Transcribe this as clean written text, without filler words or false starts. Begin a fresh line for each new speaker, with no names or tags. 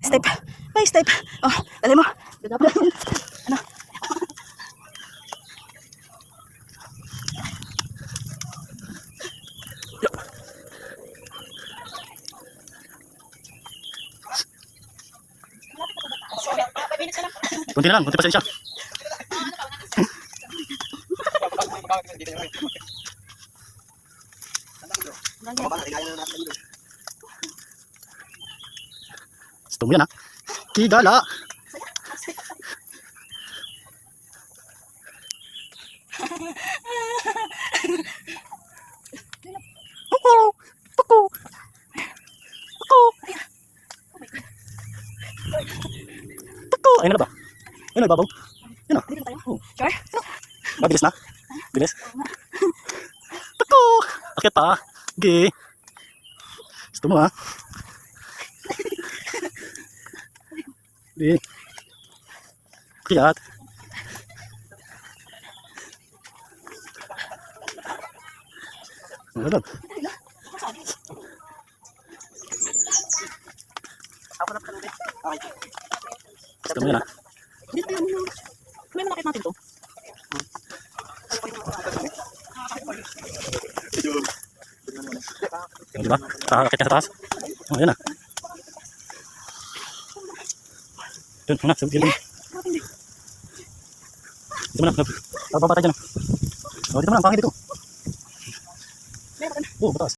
Step by step. Oh, dali mo. Ano?
Kunti na lang, kunti pa siya. Gusto mo yan ha? Higala! Ayun na ba? Ayun na ibabaw. Yun na.
Sure?
Bilis na? Bilis? Tako! Akit pa. Sige. Gusto mo ha? Sige. Kiyat. Ano ba? Gusto mo yan ha?
Dito yun. May malakit natin to.
Diba? Kakakit ka sa taas. Oh, yan na. Doon, muna, sa gilid. Dito muna, bababa tayo dyan. Oh, dito muna, pangit dito. Oo, bataas.